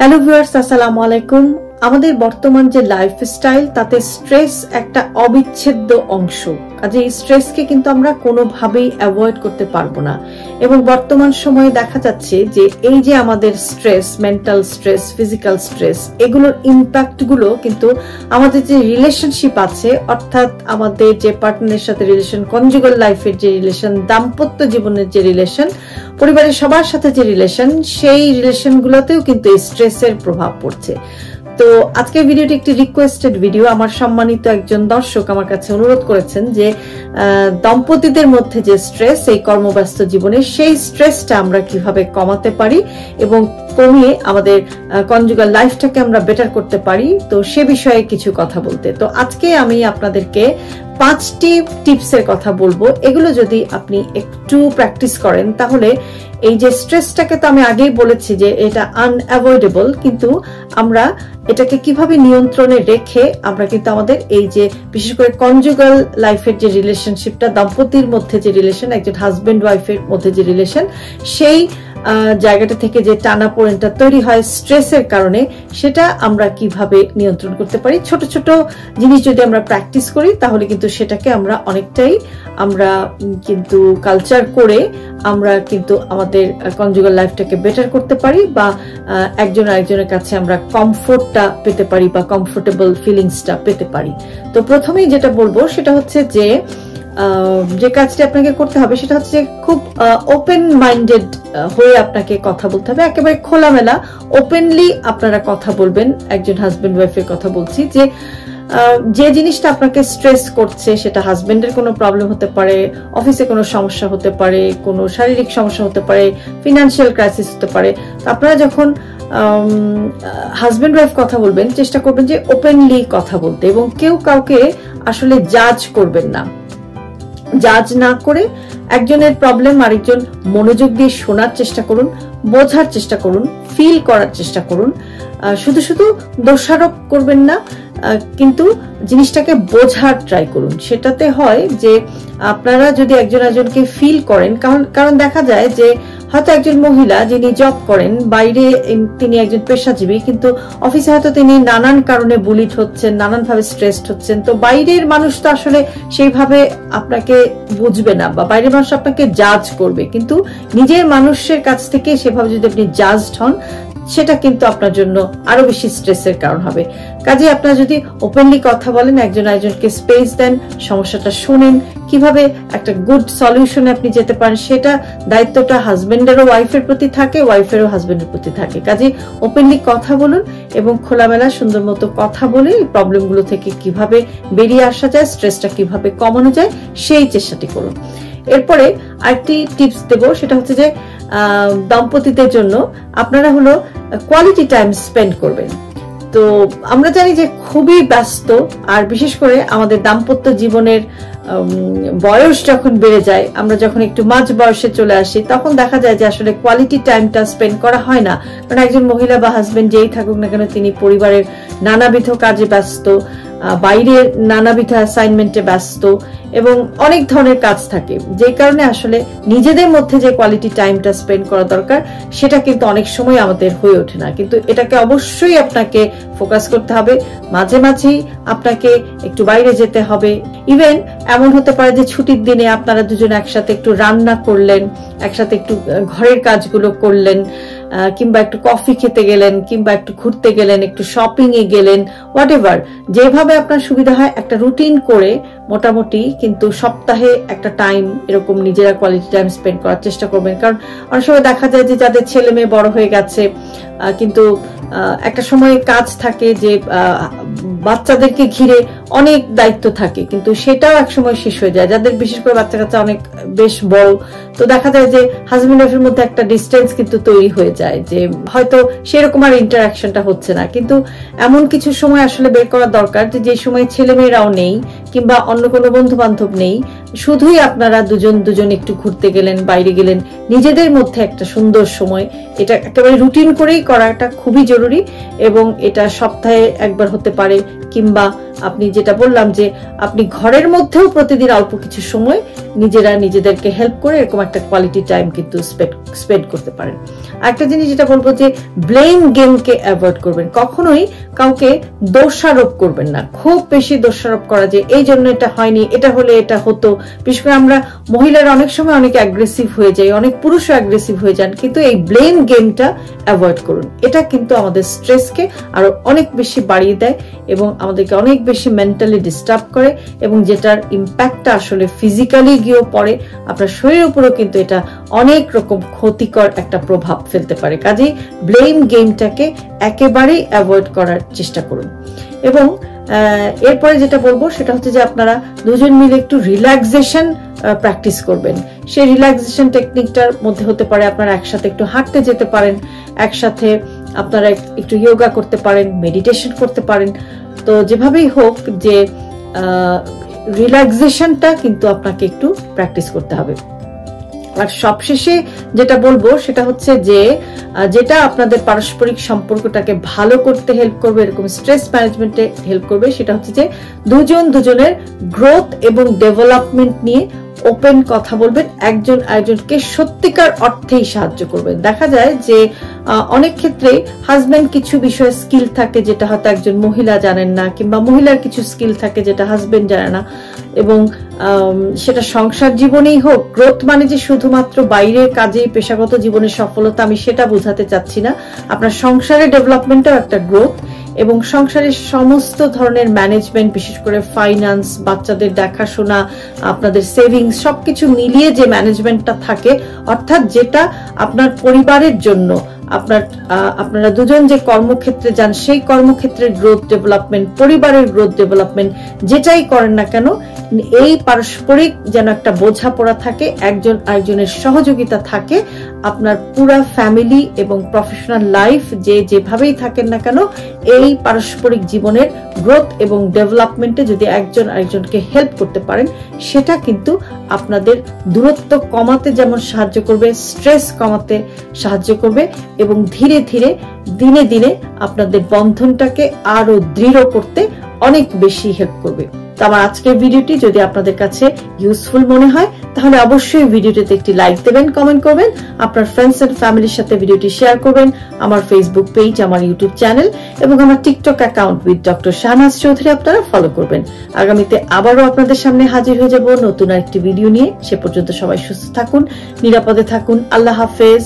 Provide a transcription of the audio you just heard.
Hello viewers, আসসালামু আলাইকুম। আমাদের বর্তমান যে লাইফস্টাইল তাতে স্ট্রেস একটা অবিচ্ছেদ্য অংশ। কাজে এই স্ট্রেসকে কিন্তু আমরা কোনোভাবেই অ্যাভয়েড করতে পারবো না। এবং বর্তমান সময়ে দেখা যাচ্ছে যে এই যে আমাদের stress, mental stress, physical stress, এগুলোর ইম্প্যাক্ট গুলো কিন্তু আমাদের যে রিলেশনশিপ আছে, অর্থাৎ আমাদের যে পার্টনারের সাথে রিলেশন, কনজুগাল লাইফের যে রিলেশন, দাম্পত্য জীবনের যে রিলেশন, পরিবারের সবার সাথে যে রিলেশন, সেই রিলেশন গুলোতেও কিন্তু এই স্ট্রেসের প্রভাব পড়ছে। তো আজকের ভিডিওটি একটি রিকোয়েস্টেড ভিডিও। আমার সম্মানিত একজন দর্শক আমার কাছে অনুরোধ করেছেন যে দম্পতিদের মধ্যে যে স্ট্রেস, এই কর্মব্যস্ত জীবনে, সেই স্ট্রেসটা আমরা কিভাবে কমাতে পারি এবং কমিয়ে আমাদের কনজুগাল লাইফটাকে আমরা বেটার করতে পারি, তো সে বিষয়ে কিছু কথা বলতে। তো আজকে আমি আপনাদেরকে 5টি টিপসের কথা বলবো। এগুলো যদি আপনি একটু প্র্যাকটিস করেন তাহলে এই যে স্ট্রেসটাকে, তো আমি আগেই বলেছি যে এটা আনঅ্যাভয়েডেবল, কিন্তু আমরা এটাকে কিভাবে নিয়ন্ত্রণে রেখে আমরা কিন্তু আমাদের এই যে বিশেষ করে কনজুগাল লাইফের যে রিলেশনশিপটা, দম্পতির মধ্যে যে রিলেশন, একজন হাজবেন্ড ওয়াইফের মধ্যে যে রিলেশন, সেই জায়গাটা থেকে যে টানাপোড়েনটা তৈরি হয় স্ট্রেসের কারণে, সেটা আমরা কিভাবে নিয়ন্ত্রণ করতে পারি। ছোট ছোট জিনিস যদি আমরা প্র্যাকটিস করি তাহলে কিন্তু সেটাকে আমরা অনেকটাই কিন্তু কালচার করে আমরা কিন্তু আমাদের কনজুগাল লাইফটাকে বেটার করতে পারি, বা একজন আরেকজনের কাছে আমরা কমফোর্টটা পেতে পারি বা কমফোর্টেবল ফিলিংসটা পেতে পারি। তো প্রথমেই যেটা বলবো সেটা হচ্ছে যে কাজটা আপনাকে করতে হবে সেটা হচ্ছে খুব ওপেন মাইন্ডেড হয়ে আপনাকে কথা বলতে হবে। একেবারে খোলামেলা ওপেনলি আপনারা কথা বলবেন। একজন হাজবেন্ড ওয়াইফের কথা বলছি, যে জিনিসটা আপনাকে স্ট্রেস করছে, সেটা হাজবেন্ডের কোনো প্রবলেম হতে পারে, অফিসে কোনো সমস্যা হতে পারে, কোনো শারীরিক সমস্যা হতে পারে, ফিনান্সিয়াল ক্রাইসিস হতে পারে। আপনারা যখন হাজবেন্ড ওয়াইফ কথা বলবেন, চেষ্টা করবেন যে ওপেনলি কথা বলতে, এবং কেউ কাউকে আসলে জাজ করবেন না। জাজ না করে একজনের প্রবলেম আরেকজন মনোযোগ দিয়ে শোনার চেষ্টা করুন, বোঝার চেষ্টা করুন, ফিল করার চেষ্টা করুন। শুধু শুধু দোষারোপ করবেন না, কিন্তু জিনিসটাকে বোঝার ট্রাই করুন। সেটাতে হয় যে আপনারা যদি একজন একজনকে ফিল করেন, কারণ দেখা যায় যে হয়তো একজন মহিলা যিনি জব করেন, বাইরে তিনি একজন পেশাজীবী, কিন্তু অফিসে হয়তো তিনি নানান কারণে বুলিড হচ্ছেন, নানানভাবে স্ট্রেসড হচ্ছেন। তো বাইরের মানুষ তো আসলে সেইভাবে আপনাকে বুঝবে না, বা বাইরের মানুষ আপনাকে জাজ করবে, কিন্তু নিজের মানুষের কাছ থেকে সেভাবে যদি আপনি জাজড হন, সেটা কিন্তু আপনার জন্য আরো বেশি স্ট্রেসের কারণ হবে। কাজে আপনারা যদি ওপেনলি কথা বলেন, একজন আরেকজনকে স্পেস দেন, সমস্যাটা শুনেন, কিভাবে একটা গুড সলিউশনে আপনি যেতে পারেন, সেটা দায়িত্বটা হাজবেন্ডেরও ওয়াইফের প্রতি থাকে, ওয়াইফেরও হাজবেন্ডের প্রতি থাকে। কাজে ওপেনলি কথা বলুন এবং খোলামেলা সুন্দর মতো কথা বলে এই প্রবলেমগুলো থেকে কিভাবে বেরিয়ে আসা যায়, স্ট্রেসটা কিভাবে কমানো যায়, সেই চেষ্টাটি করুন। এরপরে আরেকটি টিপস দেব, সেটা হচ্ছে যে দম্পতিদের জন্য আপনারা হলো কোয়ালিটি টাইম স্পেন্ড করবেন। তো আমরা জানি যে খুবই ব্যস্ত, আর বিশেষ করে আমাদের দাম্পত্য জীবনের বয়স যখন বেড়ে যায়, আমরা যখন একটু মাঝ বয়সে চলে আসি, তখন দেখা যায় যে আসলে কোয়ালিটি টাইমটা স্পেন্ড করা হয় না। কারণ একজন মহিলা বা হাজবেন্ড যেই থাকুক না কেন, তিনি পরিবারের নানাবিধ কাজে ব্যস্ত, বাইরের নানাবিধ অ্যাসাইনমেন্টে ব্যস্ত, এবং অনেক ধরনের কাজ থাকে, যে কারণে আসলে নিজেদের মধ্যে যে কোয়ালিটি টাইমটা স্পেন্ড করা দরকার, সেটা কিন্তু অনেক সময় আমাদের হয়ে ওঠে না। কিন্তু এটাকে অবশ্যই আপনাকে ফোকাস করতে হবে। মাঝে মাঝেই আপনাকে একটু বাইরে যেতে হবে। ইভেন এমন হতে পারে যে ছুটির দিনে আপনারা দুজন একসাথে একটু রান্না করলেন, একসাথে একটু ঘরের কাজগুলো করলেন, কিংবা একটু কফি খেতে গেলেন, কিংবা একটু ঘুরতে গেলেন, একটু শপিং এ গেলেন, হোয়াটএভার, যেভাবে আপনার সুবিধা হয় একটা রুটিন করে মোটামুটি কিন্তু সপ্তাহে একটা টাইম এরকম নিজেরা কোয়ালিটি টাইম স্পেন্ড করার চেষ্টা করবেন। কারণ অনেক সময় দেখা যায় যে যাদের ছেলে মেয়ে বড় হয়ে গেছে, কিন্তু একটা সময় কাজ থাকে যে বাচ্চাদেরকে ঘিরে অনেক দায়িত্ব থাকে, কিন্তু সেটাও এক সময় শেষ হয়ে যায়। যাদের বিশেষ করে বাচ্চা কাচ্চা অনেক বেশ বড়, তো দেখা যায় যে হাজবেন্ড ওয়াইফের মধ্যে একটা ডিস্টেন্স কিন্তু তৈরি হয়ে যায়, যে হয়তো সেরকম আর ইন্টারাকশনটা হচ্ছে না। কিন্তু এমন কিছু সময় আসলে বের করা দরকার যে সময় ছেলে মেয়েরাও নেই, কিংবা অন্য কোনো বন্ধু বান্ধব নেই, শুধুই আপনারা দুজন একটু ঘুরতে গেলেন, বাইরে গেলেন, নিজেদের মধ্যে একটা সুন্দর সময়। এটা একেবারে রুটিন করেই করাটা খুবই জরুরি, এবং এটা সপ্তাহে একবার হতে পারে, কিংবা আপনি যেটা বললাম যে আপনি ঘরের মধ্যেও প্রতিদিন অল্প কিছু সময় নিজেরা নিজেদেরকে হেল্প করে এরকম একটা কোয়ালিটি টাইম কিন্তু স্পেন্ড করতে পারেন। আরেকটা জিনিস যেটা বলবো যে ব্লেম গেমকে অ্যাভয়েড করবেন, কখনোই কাউকে দোষারোপ করবেন না। খুব বেশি দোষারোপ করা যে এই জন্য এটা হয়নি, এটা হলে এটা হতো। বিশেষ করে আমরা মহিলারা অনেক সময় অনেক অ্যাগ্রেসিভ হয়ে যাই, অনেক পুরুষও অ্যাগ্রেসিভ হয়ে যান, কিন্তু এই ব্লেম গেমটা অ্যাভয়েড করুন। এটা কিন্তু আমাদের স্ট্রেসকে আরো অনেক বেশি বাড়িয়ে দেয় এবং আমাদেরকে অনেক বেশি মেন্টালি ডিস্টার্ব করে, এবং যেটার ইম্প্যাক্টটা আসলে ফিজিক্যালি গিয়েও পড়ে, আপনার শরীরের উপরেও কিন্তু এটা অনেক রকম ক্ষতিকর একটা প্রভাব ফেলতে পারে। কাজেই ব্লেম গেমটাকে একেবারেই অ্যাভয়েড করার চেষ্টা করুন। এবং এরপরে যেটা বলবো সেটা হচ্ছে যে আপনারা দুজন মিলে একটু রিল্যাক্সেশন প্র্যাকটিস করবেন। সেই রিল্যাক্সেশন টেকনিকটার মধ্যে হতে পারে আপনারা একসাথে একটু হাঁটতে যেতে পারেন, একসাথে আপনারা একটু যোগা করতে পারেন, মেডিটেশন করতে পারেন। তো যেভাবেই হোক যে রিল্যাক্সেশনটা কিন্তু আপনাকে একটু প্র্যাকটিস করতে হবে। আর সবশেষে যেটা বলবো সেটা হচ্ছে যে যেটা আপনাদের পারস্পরিক সম্পর্কটাকে ভালো করতে হেল্প করবে, এরকম স্ট্রেস ম্যানেজমেন্টে হেল্প করবে, সেটা হচ্ছে যে দুজনের গ্রোথ এবং ডেভেলপমেন্ট নিয়ে ওপেন কথা বলবেন, একজন আরেকজনকে সত্যিকার অর্থেই সাহায্য করবেন। দেখা যায় যে অনেক ক্ষেত্রে হাজবেন্ড কিছু বিষয়ে স্কিল থাকে যেটা হয়তো একজন মহিলা জানেন না, কিংবা মহিলার কিছু স্কিল থাকে যেটা হাজবেন্ড জানে না, এবং সেটা সংসার জীবনেই হোক। গ্রোথ মানে যে শুধুমাত্র বাইরের কাজে পেশাগত জীবনের সফলতা, আমি সেটা বোঝাতে চাচ্ছি না। আপনার সংসারের ডেভেলপমেন্টও একটা গ্রোথ, এবং সংসারের সমস্ত ধরনের ম্যানেজমেন্ট, বিশেষ করে ফাইন্যান্স, বাচ্চাদের দেখাশোনা, আপনাদের সেভিংস, সবকিছু মিলিয়ে যে ম্যানেজমেন্টটা থাকে, অর্থাৎ যেটা আপনার পরিবারের জন্য আপনারা দুজন যে কর্মক্ষেত্রে যান সেই কর্মক্ষেত্রের গ্রোথ ডেভেলপমেন্ট, পরিবারের গ্রোথ ডেভেলপমেন্ট, যেটাই করেন না কেন এই পারস্পরিক যেন একটা বোঝাপড়া থাকে, একজন আরেকজনের সহযোগিতা থাকে। আপনার পুরো ফ্যামিলি এবং প্রফেশনাল লাইফ যেভাবেই থাকেন না কেন, এই পারস্পরিক জীবনের গ্রোথ এবং ডেভেলপমেন্টে যদি একজন আরেকজনকে হেল্প করতে পারেন, সেটা কিন্তু আপনাদের দূরত্ব কমাতে যেমন সাহায্য করবে, স্ট্রেস কমাতে সাহায্য করবে, এবং ধীরে ধীরে দিনে দিনে আপনাদের বন্ধনটাকে আরো দৃঢ় করতে অনেক বেশি হেল্প করবে। তো আমার আজকের ভিডিওটি যদি আপনাদের কাছে ইউজফুল মনে হয় তাহলে অবশ্যই ভিডিওটিতে একটি লাইক দেবেন, কমেন্ট করবেন, আপনার ফ্রেন্ডস এন্ড ফ্যামিলির সাথে ভিডিওটি শেয়ার করবেন। আমার ফেসবুক পেজ, আমার ইউটিউব চ্যানেল এবং আমার TikTok account with doctor Shahnaz Chowdhury আপনারা ফলো করবেন। আগামীতে আবারও আপনাদের সামনে হাজির হয়ে যাব নতুন আরেকটি ভিডিও নিয়ে। সে পর্যন্ত সবাই সুস্থ থাকুন, নিরাপদে থাকুন। আল্লাহ হাফেজ।